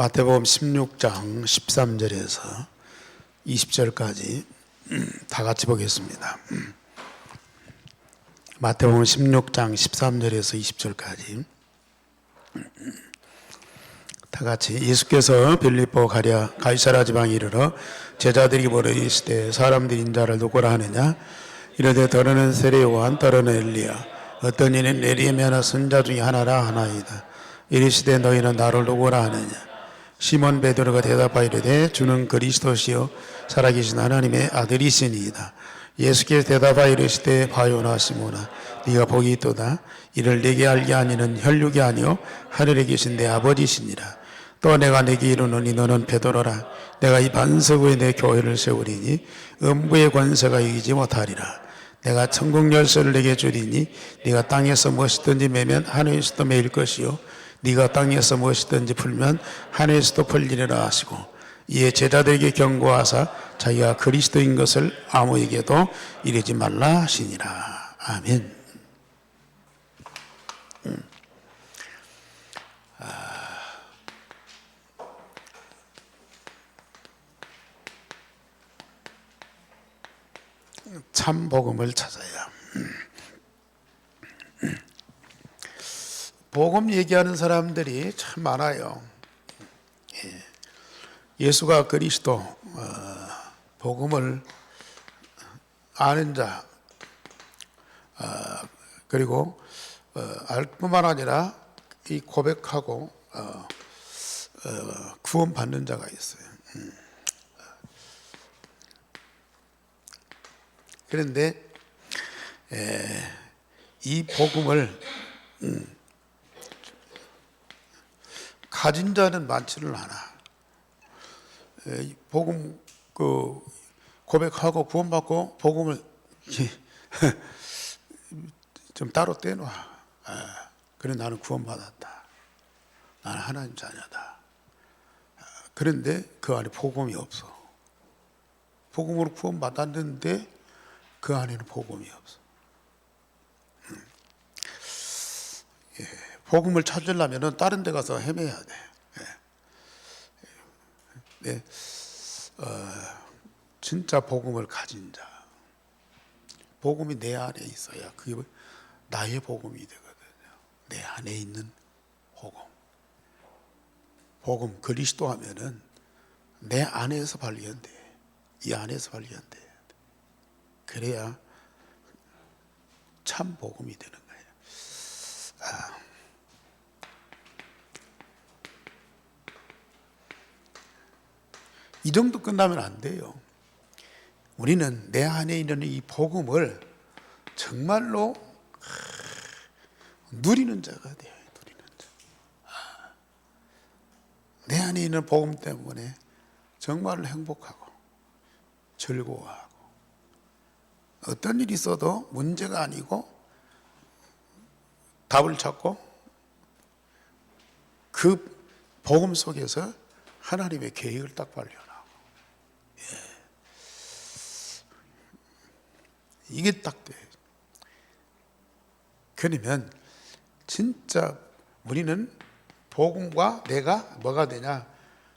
마태복음 16장 13절에서 20절까지 다 같이 보겠습니다. 마태복음 16장 13절에서 20절까지 다 같이. 예수께서 빌립보 가랴 가이사랴 지방에 이르러 제자들이 물으시되 사람들이 인자를 누구라 하느냐? 이르되 더러는 세례 요한, 더러는 엘리야, 어떤 이는 에리야의 하나 선자 중에 하나라 하나이다. 이르시되 너희는 나를 누구라 하느냐? 시몬 베드로가 대답하여 이르되 주는 그리스도시요 살아계신 하나님의 아들이시니이다. 예수께서 대답하여 이르시되 바요나 시몬아, 네가 복이 있도다. 이를 네게 알게 하니는 혈육이 아니요 하늘에 계신 내 아버지시니라. 또 내가 네게 이르노니 너는 베드로라. 내가 이 반석 위에 내 교회를 세우리니 음부의 권세가 이기지 못하리라. 내가 천국 열쇠를 네게 주리니 네가 땅에서 무엇이든지 매면 하늘에서도 매일 것이요 네가 땅에서 무엇이든지 풀면 하늘에서도 풀리리라 하시고, 이에 제자들에게 경고하사 자기가 그리스도인 것을 아무에게도 이르지 말라 하시니라. 아멘. 참 복음을 찾아야. 복음 얘기하는 사람들이 참 많아요. 예수가 그리스도, 복음을 아는 자, 그리고 알 뿐만 아니라 이 고백하고 구원받는 자가 있어요. 그런데 이 복음을 가진 자는 많지는 않아. 복음 고백하고 구원받고 복음을 좀 따로 떼놔. 그래, 나는 구원받았다. 나는 하나님 자녀다. 그런데 그 안에 복음이 없어. 복음으로 구원받았는데 그 안에는 복음이 없어. 복음을 찾으려면 다른 데 가서 헤매야 돼. 네. 진짜 복음을 가진 자, 복음이 내 안에 있어야 그게 나의 복음이 되거든요. 내 안에 있는 복음. 복음 그리스도 하면은 내 안에서 발견돼. 이 안에서 발견돼. 그래야 참 복음이 되는 거예요. 이 정도 끝나면 안 돼요. 우리는 내 안에 있는 이 복음을 정말로 누리는 자가 돼요. 누리는 자. 내 안에 있는 복음 때문에 정말로 행복하고 즐거워하고, 어떤 일이 있어도 문제가 아니고 답을 찾고 그 복음 속에서 하나님의 계획을 딱 발견하고, 이게 딱 돼. 그러면 진짜 우리는 복음과 내가 뭐가 되냐?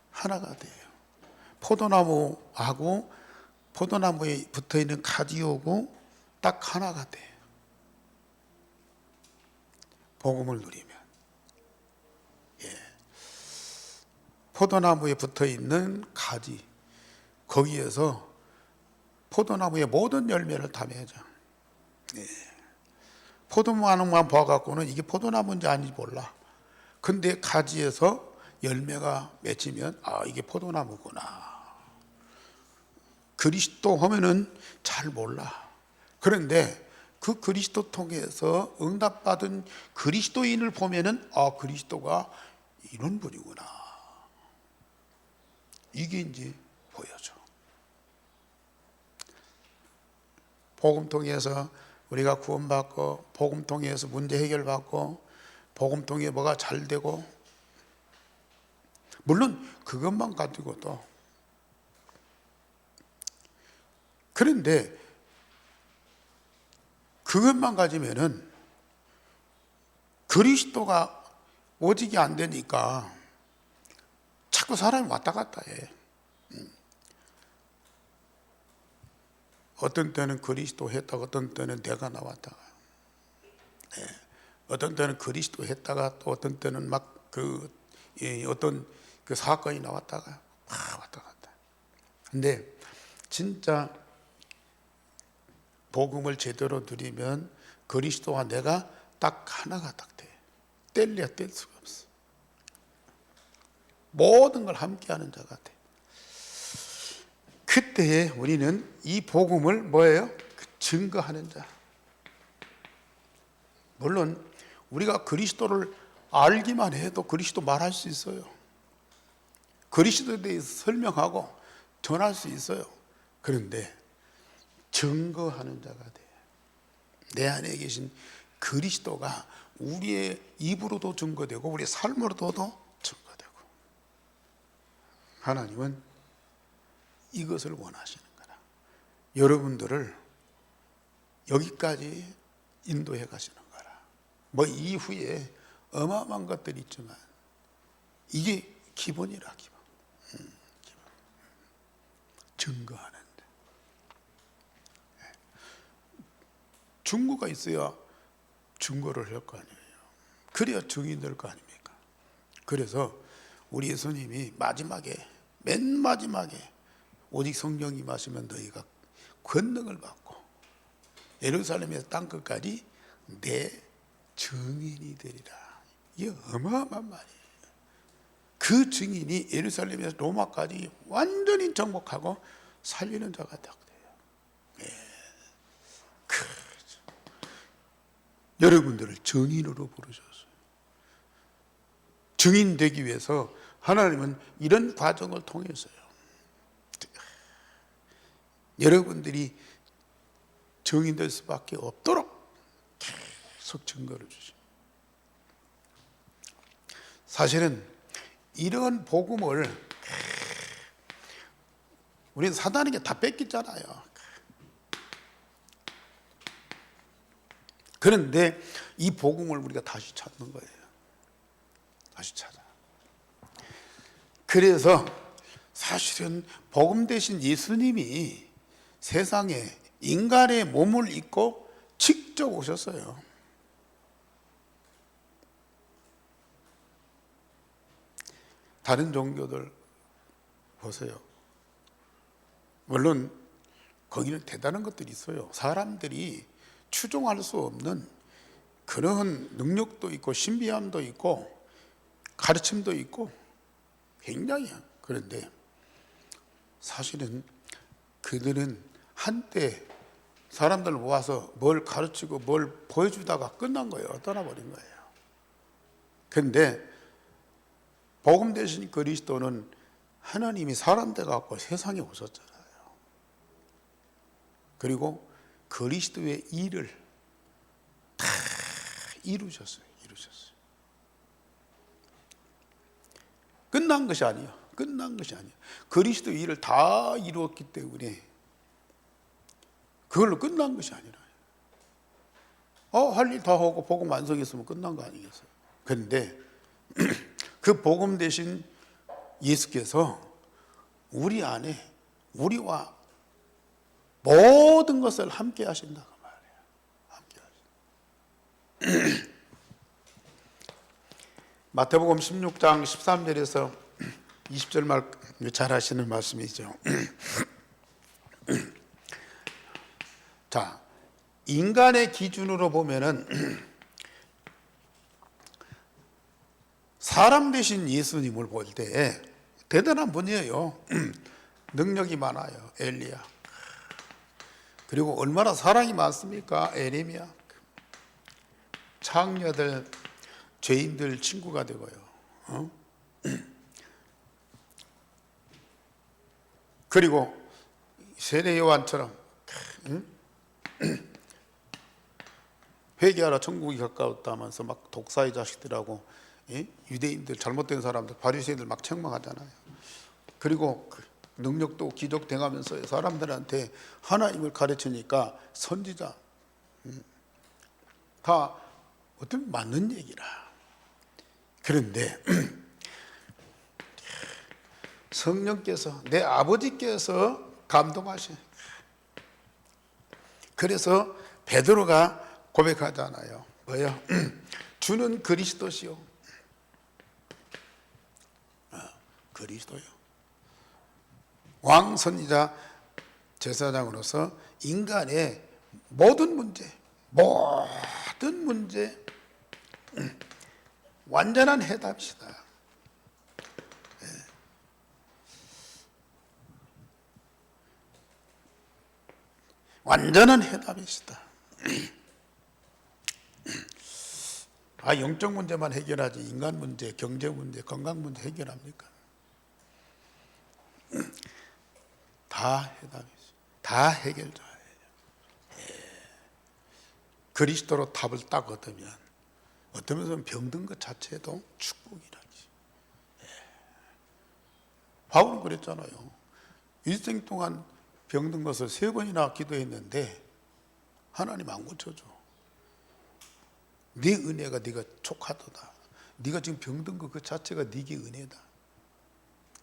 하나가 돼요. 포도나무하고 포도나무에 붙어있는 가지하고 딱 하나가 돼요. 복음을 누리면. 포도나무에 붙어있는 가지, 거기에서 포도나무의 모든 열매를 다 맺어. 포도나무만 봐갖고는 이게 포도나무인지 아닌지 몰라. 근데 가지에서 열매가 맺히면 이게 포도나무구나. 그리스도 하면은 잘 몰라. 그런데 그 그리스도 통해서 응답받은 그리스도인을 보면은 그리스도가 이런 분이구나. 이게 이제 보여져. 복음 통해서 우리가 구원받고, 복음 통해서 문제 해결받고, 복음 통해 뭐가 잘 되고, 물론 그것만 가지고도. 그런데 그것만 가지면은 그리스도가 오직이 안 되니까 자꾸 사람이 왔다 갔다 해. 어떤 때는 그리스도 했다가 어떤 때는 내가 나왔다가, 어떤 때는 그리스도 했다가 또 어떤 때는 막 어떤 그 사건이 나왔다가 막 왔다 갔다. 근데 진짜 복음을 제대로 누리면 그리스도와 내가 딱 하나가 딱 돼. 뗄래야 뗄 수가 없어. 모든 걸 함께하는 자가 돼. 그때에 우리는 이 복음을 뭐예요? 증거하는 자. 물론 우리가 그리스도를 알기만 해도 그리스도 말할 수 있어요. 그리스도에 대해서 설명하고 전할 수 있어요. 그런데 증거하는 자가 돼. 내 안에 계신 그리스도가 우리의 입으로도 증거되고 우리의 삶으로도 증거되고, 하나님은 이것을 원하시는 거라. 여러분들을 여기까지 인도해 가시는 거라. 뭐 이후에 어마어마한 것들이 있지만 이게 기본이라. 기본. 증거하는 데. 증거가 있어야 증거를 할 거 아니에요. 그래야 증인 될 거 아닙니까? 그래서 우리 예수님이 마지막에, 맨 마지막에 오직 성령이 임하시면 너희가 권능을 받고 예루살렘에서 땅끝까지 내 증인이 되리라. 이게 어마어마한 말이에요. 그 증인이 예루살렘에서 로마까지 완전히 정복하고 살리는 자가 딱 돼요. 그렇죠. 여러분들을 증인으로 부르셨어요. 증인 되기 위해서 하나님은 이런 과정을 통해서요, 여러분들이 증인될 수밖에 없도록 계속 증거를 주십니다. 사실은 이런 복음을 우리는 사단에게 다 뺏겼잖아요. 그런데 이 복음을 우리가 다시 찾는 거예요. 다시 찾아. 그래서 사실은 복음 대신 예수님이 세상에 인간의 몸을 입고 직접 오셨어요. 다른 종교들 보세요. 물론 거기는 대단한 것들이 있어요. 사람들이 추종할 수 없는 그런 능력도 있고 신비함도 있고 가르침도 있고 굉장히. 그런데 사실은 그들은 한때 사람들 모아서 뭘 가르치고 뭘 보여주다가 끝난 거예요. 떠나버린 거예요. 그런데 복음 대신 그리스도는 하나님이 사람 돼 갖고 세상에 오셨잖아요. 그리고 그리스도의 일을 다 이루셨어요. 끝난 것이 아니에요. 끝난 것이 아니에요. 그리스도의 일을 다 이루었기 때문에 그걸로 끝난 것이 아니라, 할 일 다 하고 복음 완성했으면 끝난 거 아니겠어요? 그런데 그 복음 대신 예수께서 우리 안에 우리와 모든 것을 함께 하신다고 말해요. 함께 하신다. 마태복음 16장 13절에서 20절 말 잘 하시는 말씀이죠. 자, 인간의 기준으로 보면은 사람 대신 예수님을 볼 때 대단한 분이에요. 능력이 많아요. 엘리야. 그리고 얼마나 사랑이 많습니까? 에레미야. 창녀들, 죄인들 친구가 되고요. 그리고 세례 요한처럼 회개하라 천국이 가까웠다 하면서 막 독사의 자식들하고 유대인들, 잘못된 사람들, 바리새인들 막 책망하잖아요. 그리고 능력도 기적 행하면서 사람들한테 하나님을 가르치니까 선지자, 다 어떻게 맞는 얘기라. 그런데 성령께서, 내 아버지께서 감동하셔. 그래서 베드로가 고백하잖아요. 뭐요? 주는 그리스도시요. 그리스도요. 왕, 선지자, 제사장으로서 인간의 모든 문제 완전한 해답이시다. 완전한 해답이시다. 영적 문제만 해결하지 인간 문제, 경제 문제, 건강 문제 해결합니까? 다 해답이죠. 다 해결자예요. 그리스도로 답을 딱 얻으면 어떤 면에서는 병든 것 자체도 축복이라지. 바울은 그랬잖아요. 일생 동안 병든 것을 3번이나 기도했는데 하나님 안 고쳐줘. 네 은혜가 네가 촉하도다. 네가 지금 병든 것 그 자체가 네게 은혜다.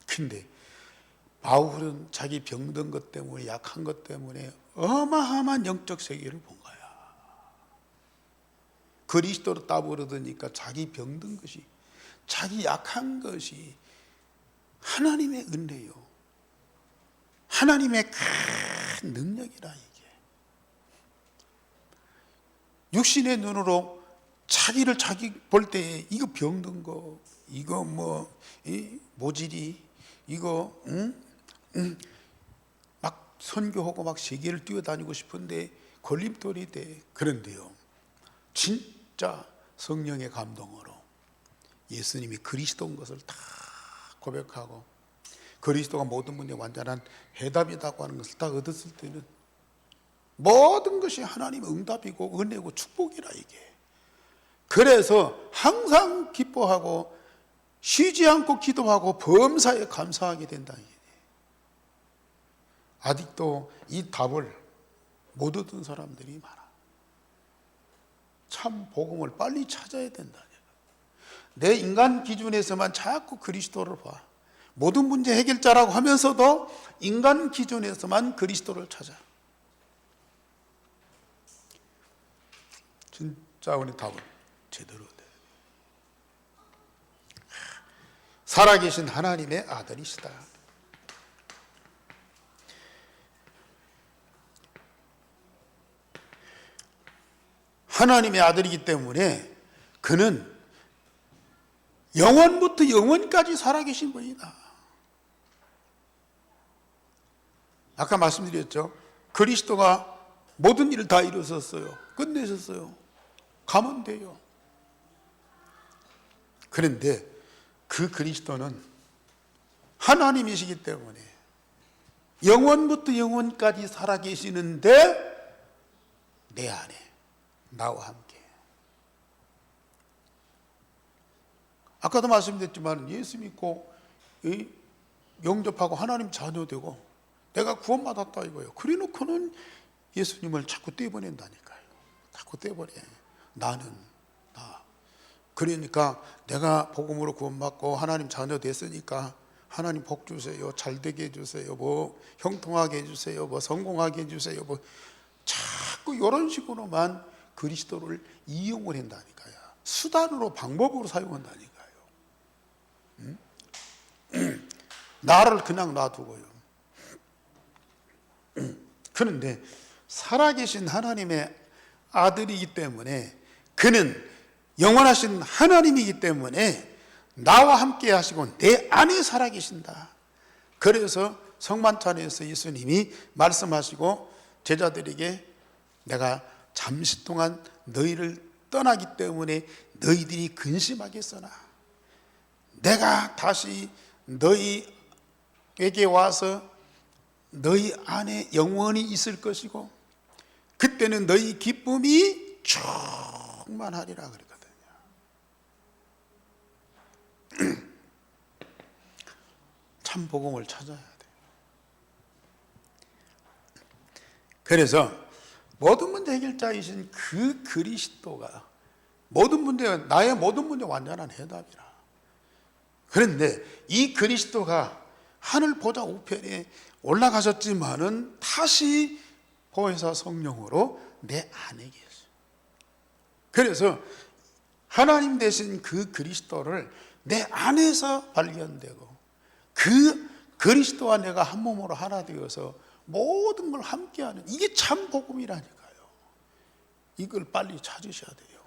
근데 바울은 자기 병든 것 때문에, 약한 것 때문에 어마어마한 영적 세계를 본 거야. 그리스도로 답을 얻으니까 자기 병든 것이, 자기 약한 것이 하나님의 은혜요, 하나님의 큰 능력이라. 이게 육신의 눈으로 자기를 자기 볼 때 이거 병든 거, 이거 모질이, 이거 막 선교하고 막 세계를 뛰어다니고 싶은데 걸림돌이 돼. 그런데요, 진짜 성령의 감동으로 예수님이 그리스도인 것을 다 고백하고 그리스도가 모든 문제에 완전한 해답이라고 하는 것을 다 얻었을 때는 모든 것이 하나님의 응답이고 은혜고 축복이라. 이게 그래서 항상 기뻐하고 쉬지 않고 기도하고 범사에 감사하게 된다. 아직도 이 답을 못 얻은 사람들이 많아. 참 복음을 빨리 찾아야 된다. 내 인간 기준에서만 자꾸 그리스도를 봐. 모든 문제 해결자라고 하면서도 인간 기준에서만 그리스도를 찾아. 진짜 우리 답은 제대로 돼. 살아계신 하나님의 아들이시다. 하나님의 아들이기 때문에 그는 영원부터 영원까지 살아계신 분이다. 아까 말씀드렸죠. 그리스도가 모든 일을 다 이루셨어요. 끝내셨어요. 가면 돼요. 그런데 그 그리스도는 하나님이시기 때문에 영원부터 영원까지 살아계시는데 내 안에 나와 함께. 아까도 말씀드렸지만 예수 믿고 영접하고 하나님 자녀 되고 내가 구원받았다 이거예요. 그래놓고는 예수님을 자꾸 떼버린다니까요. 자꾸 떼버려. 나는 나. 그러니까 내가 복음으로 구원받고 하나님 자녀 됐으니까 하나님 복 주세요, 잘 되게 해주세요, 형통하게 해주세요, 성공하게 해주세요, 자꾸 이런 식으로만 그리스도를 이용을 한다니까요. 수단으로, 방법으로 사용한다니까요. 나를 그냥 놔두고요. 그런데 살아계신 하나님의 아들이기 때문에 그는 영원하신 하나님이기 때문에 나와 함께 하시고 내 안에 살아계신다. 그래서 성만찬에서 예수님이 말씀하시고 제자들에게 내가 잠시 동안 너희를 떠나기 때문에 너희들이 근심하겠으나 내가 다시 너희에게 와서 너희 안에 영원히 있을 것이고 그때는 너희 기쁨이 충만하리라 그랬거든요. 참 복음을 찾아야 돼요. 그래서 모든 문제 해결자이신 그 그리스도가 나의 모든 문제 완전한 해답이라. 그런데 이 그리스도가 하늘 보좌 우편에 올라가셨지만은 다시 보혜사 성령으로 내 안에 계세요. 그래서 하나님 되신 그 그리스도를 내 안에서 발견되고, 그 그리스도와 내가 한 몸으로 하나 되어서 모든 걸 함께하는, 이게 참 복음이라니까요. 이걸 빨리 찾으셔야 돼요.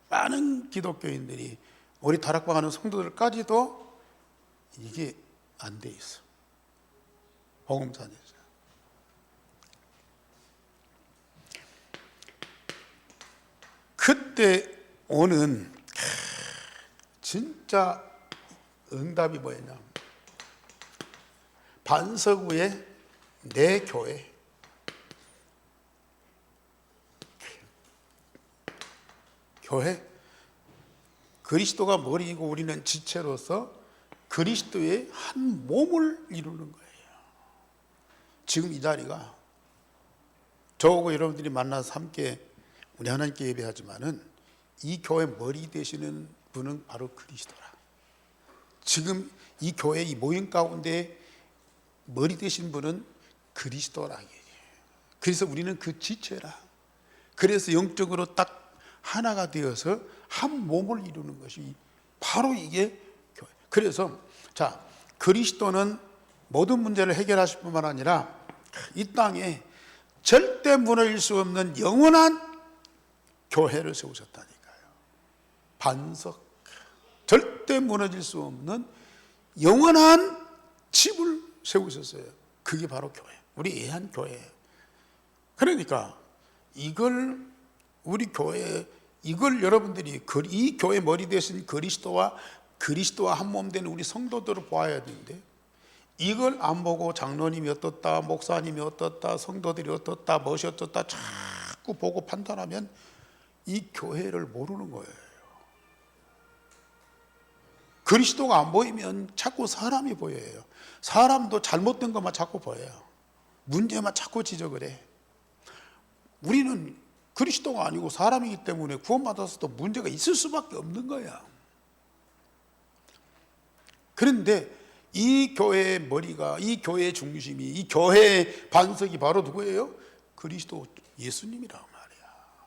많은 기독교인들이, 우리 다락방 하는 성도들까지도 이게 안 돼 있어. 복음산에서. 그때 오는 진짜 응답이 뭐였냐, 반석 위에 내 교회, 그리스도가 머리이고 우리는 지체로서 그리스도의 한 몸을 이루는 거예요. 지금 이 자리가 저하고 여러분들이 만나서 함께 우리 하나님께 예배하지만은 이 교회 머리 되시는 분은 바로 그리스도라. 지금 이 교회 이 모임 가운데 머리 되신 분은 그리스도라. 그래서 우리는 그 지체라. 그래서 영적으로 딱 하나가 되어서 한 몸을 이루는 것이 바로 이게 교회. 그래서 자, 그리스도는 모든 문제를 해결하실 뿐만 아니라 이 땅에 절대 무너질 수 없는 영원한 교회를 세우셨다니까요. 반석, 절대 무너질 수 없는 영원한 집을 세우셨어요. 그게 바로 교회, 우리 애한교회. 그러니까 이걸 우리 교회, 이걸 여러분들이 이 교회 머리 되신 그리스도와 한 몸 되는 우리 성도들을 보아야 되는데, 이걸 안 보고 장로님이 어떻다, 목사님이 어떻다, 성도들이 어떻다, 무엇이 어떻다 자꾸 보고 판단하면 이 교회를 모르는 거예요. 그리스도가 안 보이면 자꾸 사람이 보여요. 사람도 잘못된 것만 자꾸 보여요. 문제만 자꾸 지적을 해. 우리는 그리스도가 아니고 사람이기 때문에 구원받아서도 문제가 있을 수밖에 없는 거야. 그런데 이 교회의 머리가, 이 교회의 중심이, 이 교회의 반석이 바로 누구예요? 그리스도 예수님이란 말이야.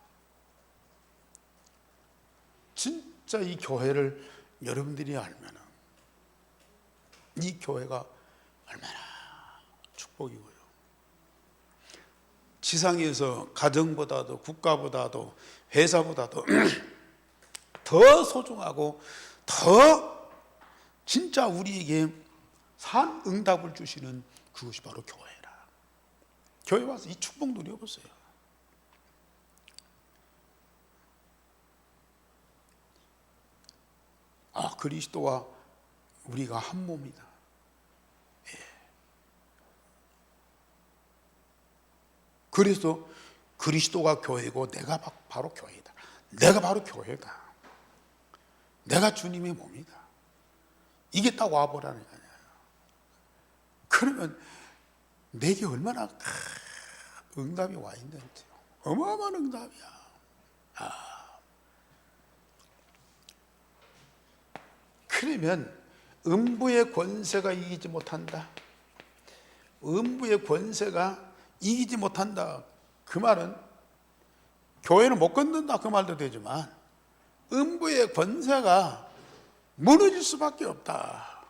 진짜 이 교회를 여러분들이 알면 이 교회가 얼마나 축복이고요. 지상에서 가정보다도 국가보다도 회사보다도 더 소중하고 더 진짜 우리에게 산 응답을 주시는 그것이 바로 교회라. 교회 와서 이 축복 누려보세요. 아, 그리스도와 우리가 한 몸이다. 예. 그래서 그리스도가 교회고 내가 바로 교회다. 내가 바로 교회다. 내가 주님의 몸이다. 이게 딱 와보라는 거냐. 그러면 내게 얼마나 응답이 와 있는지. 어마어마한 응답이야. 그러면 음부의 권세가 이기지 못한다. 음부의 권세가 이기지 못한다. 그 말은 교회는 못 건든다 그 말도 되지만 음부의 권세가 무너질 수밖에 없다.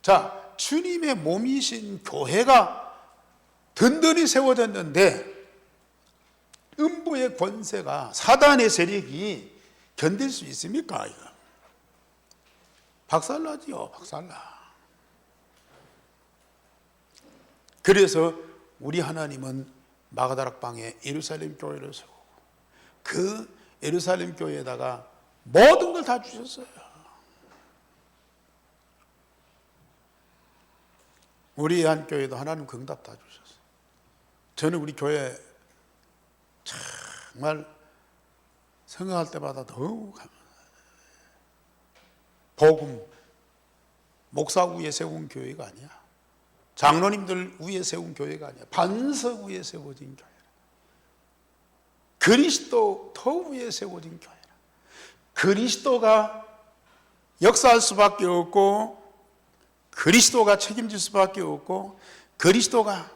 자, 주님의 몸이신 교회가 든든히 세워졌는데 음부의 권세가, 사단의 세력이 견딜 수 있습니까? 이거 박살나지요. 박살나. 그래서 우리 하나님은 마가다락방에 예루살렘 교회를 세우고 그 예루살렘 교회에다가 모든 걸 다 주셨어요. 우리 한 교회도 하나님 그 응답 다 주셨어요. 저는 우리 교회 정말 생각할 때마다 너무 복음, 목사 위에 세운 교회가 아니야. 장로님들 위에 세운 교회가 아니야. 반석 위에 세워진 교회라. 그리스도 터 위에 세워진 교회라. 그리스도가 역사할 수밖에 없고 그리스도가 책임질 수밖에 없고 그리스도가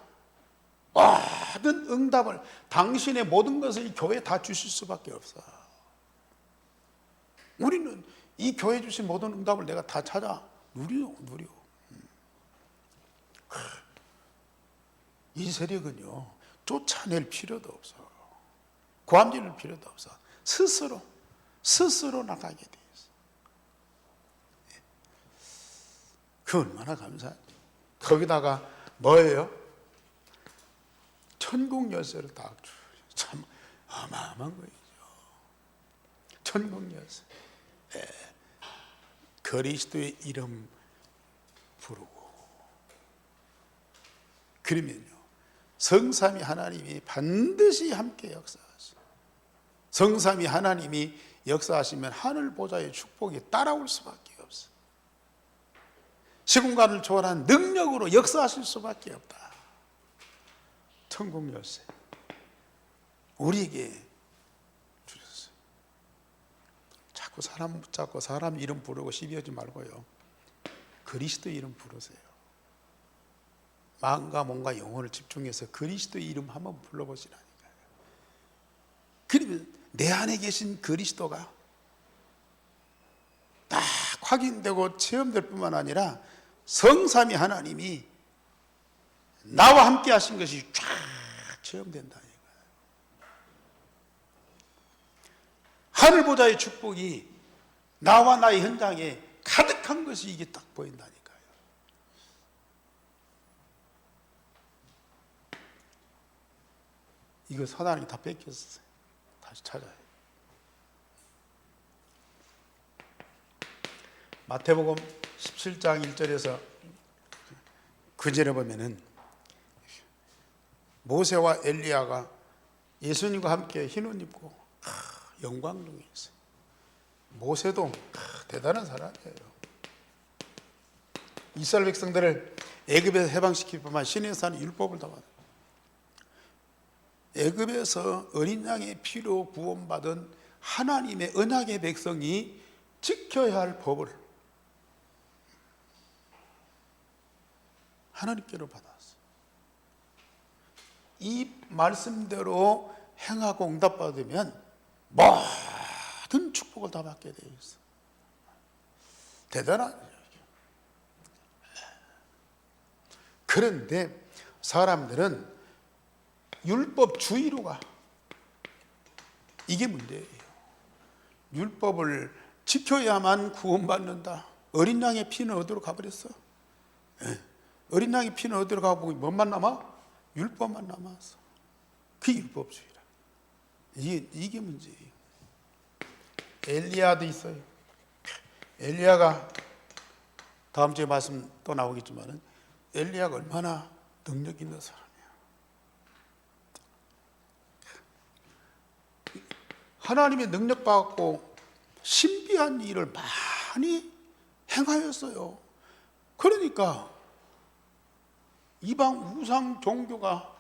모든 응답을 당신의 모든 것을 이 교회에 다 주실 수밖에 없어. 우리는 이 교회 주신 모든 응답을 내가 다 찾아 누려. 이 세력은요 쫓아낼 필요도 없어. 고함지를 필요도 없어. 스스로 나가게 돼 있어. 그 얼마나 감사한지. 거기다가 뭐예요? 천국 열쇠를 딱 주. 참 어마어마한 거죠. 천국 열쇠. 그리스도의 이름 부르고. 그러면요 성삼위 하나님이 반드시 함께 역사하시고, 성삼위 하나님이 역사하시면 하늘 보좌의 축복이 따라올 수밖에 없어. 시공간을 초월한 능력으로 역사하실 수밖에 없다. 천국 열쇠 우리에게 주셨어요. 자꾸 사람 붙잡고 사람 이름 부르고 시비하지 말고요 그리스도 이름 부르세요. 마음과 몸과 영혼을 집중해서 그리스도 이름 한번 불러보시라니까요. 그러면 내 안에 계신 그리스도가 딱 확인되고 체험될 뿐만 아니라 성삼위 하나님이 나와 함께 하신 것이 쫙 체험된다니까요. 하늘보좌의 축복이 나와 나의 현장에 가득한 것이 이게 딱 보인다니까요. 이거 사단이 다 뺏겼어요. 다시 찾아야 해요. 마태복음 17장 1절에서 9절에 보면은 모세와 엘리야가 예수님과 함께 흰옷 입고 영광 중에 있어요. 모세도 대단한 사람이에요. 이스라엘 백성들을 애굽에서 해방시킬 뿐만 시내산 율법을 다 받아요. 애굽에서 어린 양의 피로 구원받은 하나님의 언약의 백성이 지켜야 할 법을 하나님께로 받았어요. 이 말씀대로 행하고 응답받으면 모든 축복을 다 받게 되어 있어. 대단한 일이죠. 그런데 사람들은 율법주의로 가. 이게 문제예요. 율법을 지켜야만 구원받는다. 어린 양의 피는 어디로 가버렸어? 어린 양의 피는 어디로 가고 뭐만 남아? 율법만 남았어. 그 율법주의라. 이게 문제예요. 엘리야도 있어요. 엘리야가 다음 주에 말씀 또 나오겠지만은 엘리야가 얼마나 능력 있는 사람이야. 하나님의 능력 받고 신비한 일을 많이 행하였어요. 그러니까 이방 우상 종교가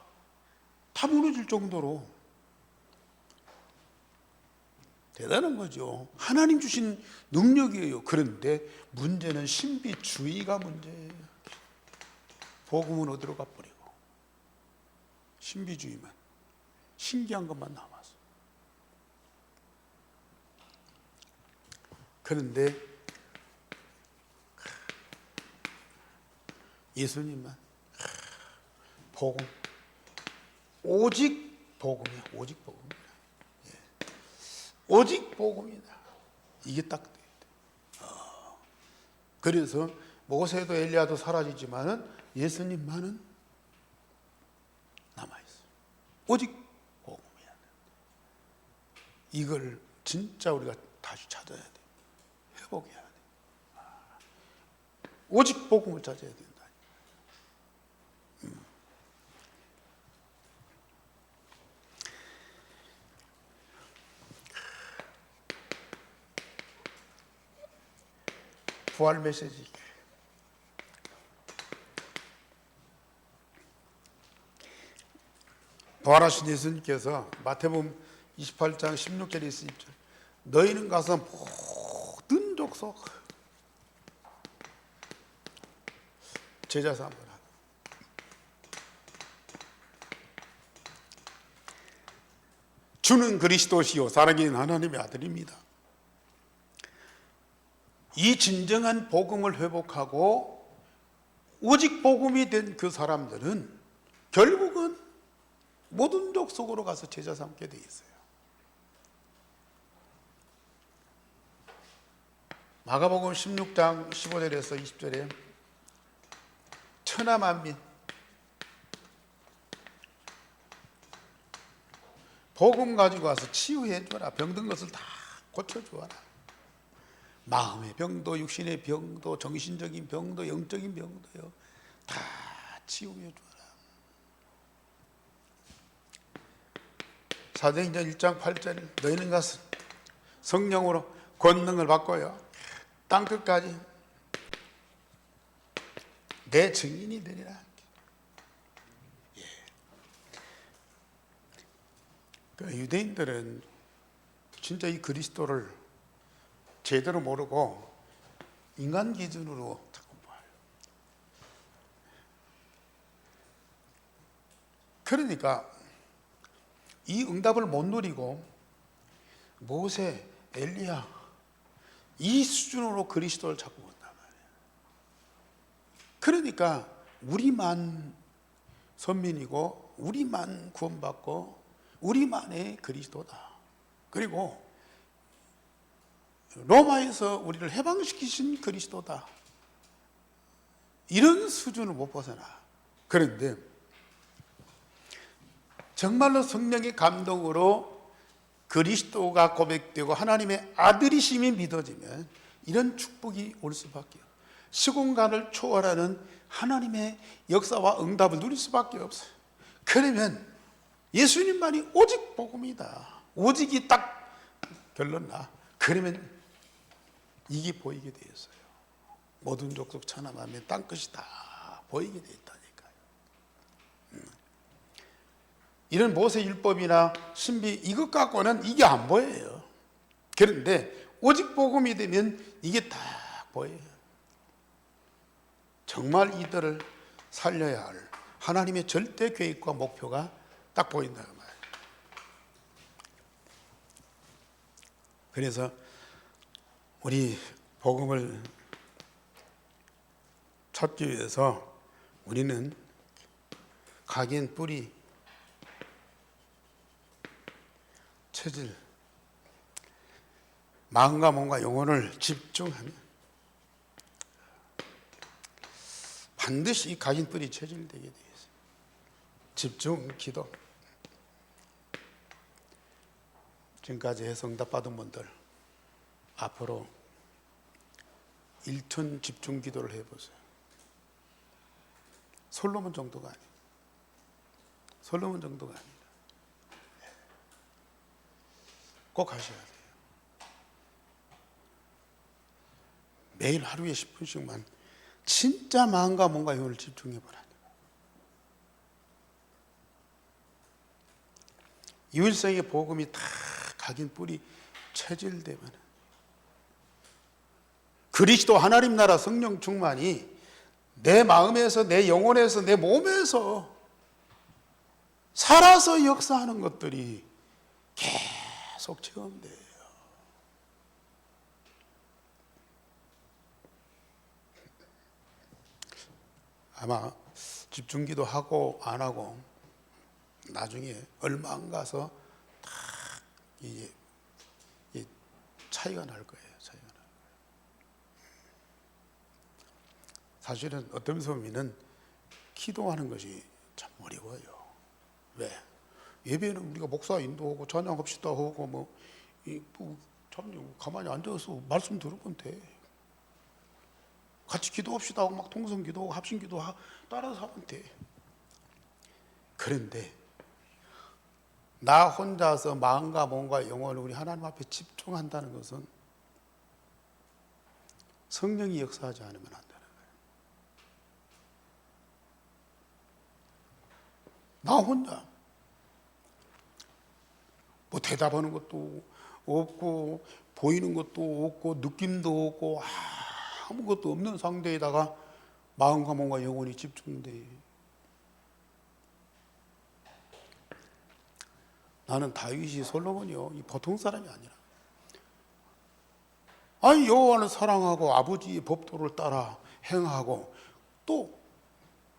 다 무너질 정도로 대단한 거죠. 하나님 주신 능력이에요. 그런데 문제는 신비주의가 문제예요. 복음은 어디로 가버리고 신비주의만, 신기한 것만 남았어. 그런데 예수님만 복음, 오직 복음이야. 오직 복음이야. 오직 복음이다. 이게 딱 돼야 돼. 그래서 모세도 엘리야도 사라지지만은 예수님만은 남아있어. 오직 복음이야. 이걸 진짜 우리가 다시 찾아야 돼. 회복해야 돼. 오직 복음을 찾아야 된다. 부활 메시지. 부활하신 예수님께서 마태복음 28장 16절에 있으십니다. 너희는 가서 모든 족속 제자 삼으라. 주는 그리스도시요 살아계신 하나님의 아들입니다. 이 진정한 복음을 회복하고 오직 복음이 된 그 사람들은 결국은 모든 족속으로 가서 제자 삼게 돼 있어요. 마가복음 16장 15절에서 20절에 천하만민 복음 가지고 와서 치유해 줘라. 병든 것을 다 고쳐 주어라. 마음의 병도, 육신의 병도, 정신적인 병도, 영적인 병도요, 다 치유해 줘라. 사도행전 1장 8절 너희는 가서 성령으로 권능을 받고요, 땅 끝까지 내 증인이 되리라. 예. 그 유대인들은 진짜 이 그리스도를 제대로 모르고 인간 기준으로 자꾸 봐요. 그러니까 이 응답을 못 누리고 모세, 엘리야 이 수준으로 그리스도를 자꾸 본단 말이에요. 그러니까 우리만 선민이고 우리만 구원받고 우리만의 그리스도다. 그리고 로마에서 우리를 해방시키신 그리스도다. 이런 수준을 못 벗어나. 그런데 정말로 성령의 감동으로 그리스도가 고백되고 하나님의 아들이심이 믿어지면 이런 축복이 올 수밖에 없어요. 시공간을 초월하는 하나님의 역사와 응답을 누릴 수밖에 없어요. 그러면 예수님만이 오직 복음이다. 오직이 딱 결론나. 그러면 이게 보이게 되었어요. 모든 족속 천하만민 땅끝이 다 보이게 되었다니까요. 이런 모세 율법이나 신비 이것 갖고는 이게 안 보여요. 그런데 오직 복음이 되면 이게 딱 보여요. 정말 이들을 살려야 할 하나님의 절대 계획과 목표가 딱 보인다 그 말이에요. 그래서 우리 복음을 찾기 위해서 우리는 각인 뿌리, 체질, 마음과 몸과 영혼을 집중하면 반드시 각인 뿌리 체질되게 되어 있어요. 집중, 기도. 지금까지 해서 응답 받은 분들 앞으로 1천 집중 기도를 해보세요. 솔로몬 정도가 아니에요. 솔로몬 정도가 아닙니다. 꼭 하셔야 돼요. 매일 하루에 10분씩만 진짜 마음과 몸과 영혼을 집중해보라. 유일성의 복음이 다 각인 뿌리 체질되면 그리스도 하나님 나라 성령 충만이 내 마음에서 내 영혼에서 내 몸에서 살아서 역사하는 것들이 계속 체험돼요. 아마 집중기도 하고 안 하고 나중에 얼마 안 가서 다 이제 차이가 날 거예요. 차이가 날 거예요. 사실은 어떤 소민은 기도하는 것이 참 어려워요. 왜? 예배는 우리가 목사 인도하고 찬양합시다 하고 참 가만히 앉아서 말씀 들으면 돼. 같이 기도합시다 하고 막 통성 기도하고 합심 기도하고 따라서 하면 돼. 그런데 나 혼자서 마음과 몸과 영혼을 우리 하나님 앞에 집중한다는 것은 성령이 역사하지 않으면 안 되는 거예요. 나 혼자 뭐 대답하는 것도 없고 보이는 것도 없고 느낌도 없고 아무것도 없는 상태에다가 마음과 몸과 영혼이 집중돼. 나는 다윗이 솔로몬이요, 이 보통 사람이 아니라. 아니, 여호와를 사랑하고 아버지의 법도를 따라 행하고 또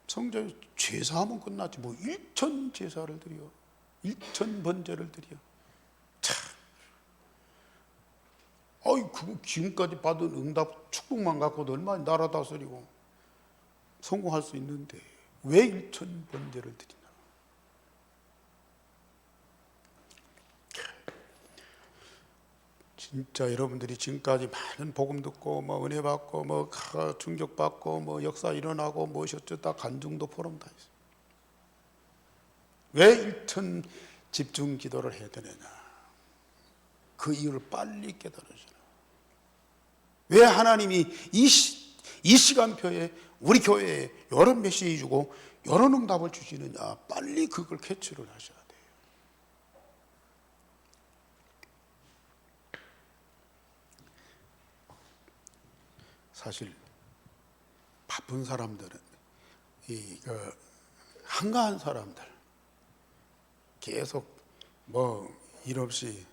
성전에 제사하면 끝나지 뭐 1천 제사를 드려, 1천 번제를 드려. 참, 아이 그 지금까지 받은 응답 축복만 갖고도 얼마나 나라 다스리고 성공할 수 있는데 왜 1천 번제를 드리나? 진짜 여러분들이 지금까지 많은 복음 듣고 뭐 은혜 받고 뭐 충격 받고 뭐 역사 일어나고 뭐 어쩌다 간증도 포럼 다 있어요. 왜 1천 집중 기도를 해야 되느냐? 그 이유를 빨리 깨달으시라. 왜 하나님이 이 시간표에 우리 교회에 이런 메시지 주고 이런 응답을 주시느냐? 빨리 그걸 캐치를 하셔야 돼요. 사실 바쁜 사람들은 한가한 사람들, 계속 뭐 일 없이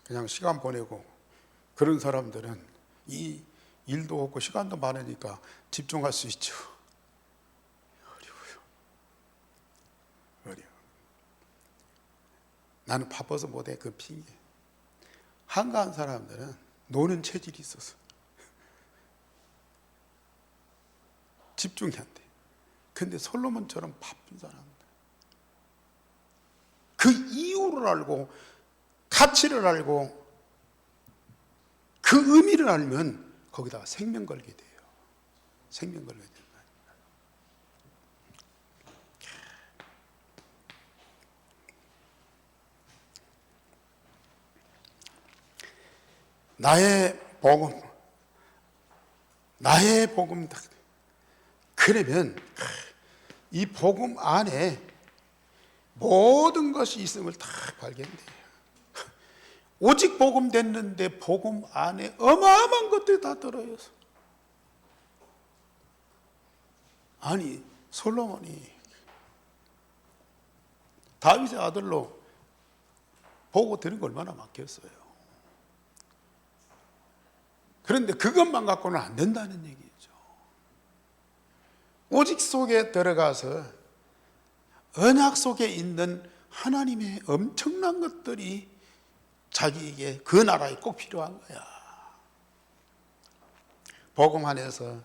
그냥 시간 보내고 그런 사람들은 이 일도 없고 시간도 많으니까 집중할 수 있죠. 어려워. 나는 바빠서 못해, 그 핑계. 한가한 사람들은 노는 체질이 있어서 집중이 안 돼. 근데 솔로몬처럼 바쁜 사람들, 그 이유를 알고 가치를 알고 그 의미를 알면 거기다가 생명 걸게 돼요. 생명 걸게 된다. 나의 복음, 나의 복음. 그러면 이 복음 안에 모든 것이 있음을 다 발견돼요. 오직 복음 됐는데 복음 안에 어마어마한 것들이 다 들어있어. 아니, 솔로몬이 다윗의 아들로 보고 들은 거 얼마나 많겠어요. 그런데 그것만 갖고는 안 된다는 얘기죠. 오직 속에 들어가서 언약 속에 있는 하나님의 엄청난 것들이 자기에게 그 나라에 꼭 필요한 거야. 복음 안에서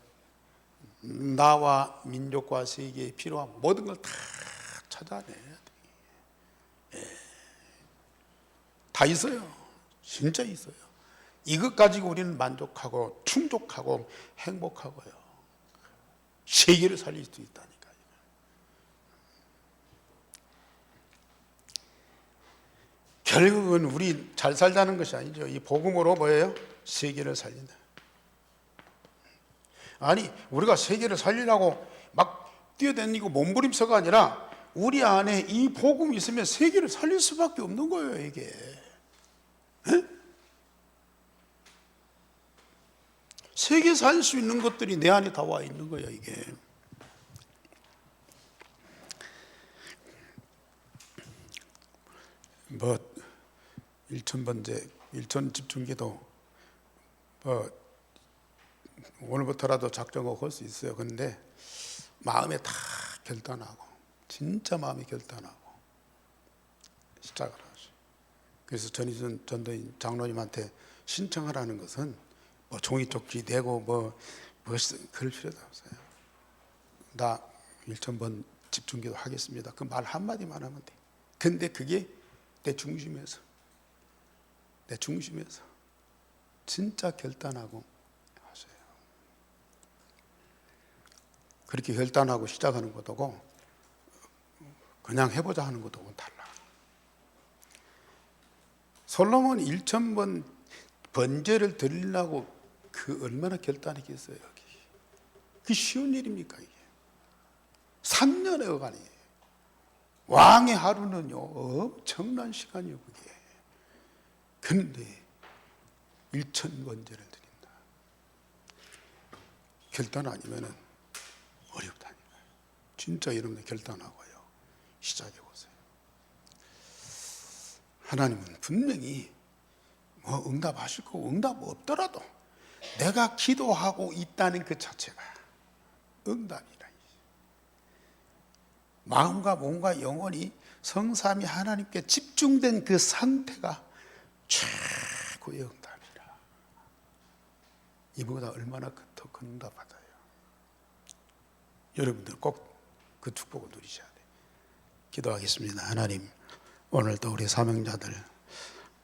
나와 민족과 세계에 필요한 모든 걸 다 찾아내야 돼. 다 있어요. 진짜 있어요. 이것 가지고 우리는 만족하고 충족하고 행복하고요. 세계를 살릴 수 있다니까요. 결국은 우리 잘 살자는 것이 아니죠. 이 복음으로 뭐예요? 세계를 살린다. 아니, 우리가 세계를 살리려고 막 뛰어다니고 몸부림쳐가 아니라 우리 안에 이 복음이 있으면 세계를 살릴 수밖에 없는 거예요, 이게. 에? 세계 살릴 수 있는 것들이 내 안에 다 와 있는 거예요, 이게. 뭐 1,000번째 1천 집중기도 뭐 오늘부터라도 작정하고 할 수 있어요. 그런데 마음에 다 결단하고, 진짜 마음이 결단하고 시작을 하죠. 그래서 전희준 전도인 장로님한테 신청하라는 것은 뭐 종이 쪽지 내고 뭐 그럴 필요도 없어요. 나 1,000번 집중기도 하겠습니다. 그 말 한마디만 하면 돼. 근데 그게 내 중심에서 진짜 결단하고 하세요. 그렇게 결단하고 시작하는 것하고 그냥 해보자 하는 것하고는 달라. 솔로몬 1,000번 번제를 드리려고 그 얼마나 결단했겠어요. 그게 쉬운 일입니까 이게? 3년의 어간이에요. 왕의 하루는요 엄청난 시간이에요 그게. 그런데 1,000번제를 드린다. 결단 아니면은 어렵다니까요. 진짜 여러분들 결단하고요. 시작해 보세요. 하나님은 분명히 뭐 응답하실 거고 응답 없더라도 내가 기도하고 있다는 그 자체가 응답이라. 마음과 몸과 영혼이 성삼위 하나님께 집중된 그 상태가 최고의 응답이라. 이보다 얼마나 더 큰 응답 받아요. 여러분들 꼭 그 축복을 누리셔야 돼요. 기도하겠습니다. 하나님, 오늘도 우리 사명자들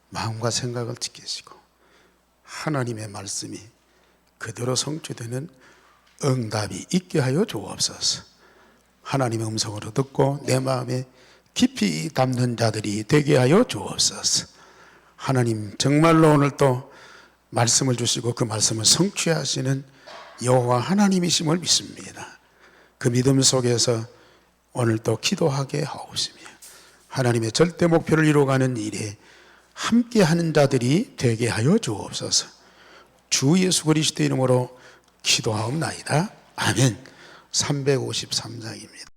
마음과 생각을 지키시고 하나님의 말씀이 그대로 성취되는 응답이 있게 하여 주옵소서. 하나님의 음성으로 듣고 내 마음에 깊이 담는 자들이 되게 하여 주옵소서. 하나님, 정말로 오늘 또 말씀을 주시고 그 말씀을 성취하시는 여호와 하나님이심을 믿습니다. 그 믿음 속에서 오늘 또 기도하게 하옵시며 하나님의 절대 목표를 이루어가는 일에 함께하는 자들이 되게 하여 주옵소서. 주 예수 그리스도 이름으로 기도하옵나이다. 아멘. 353장입니다.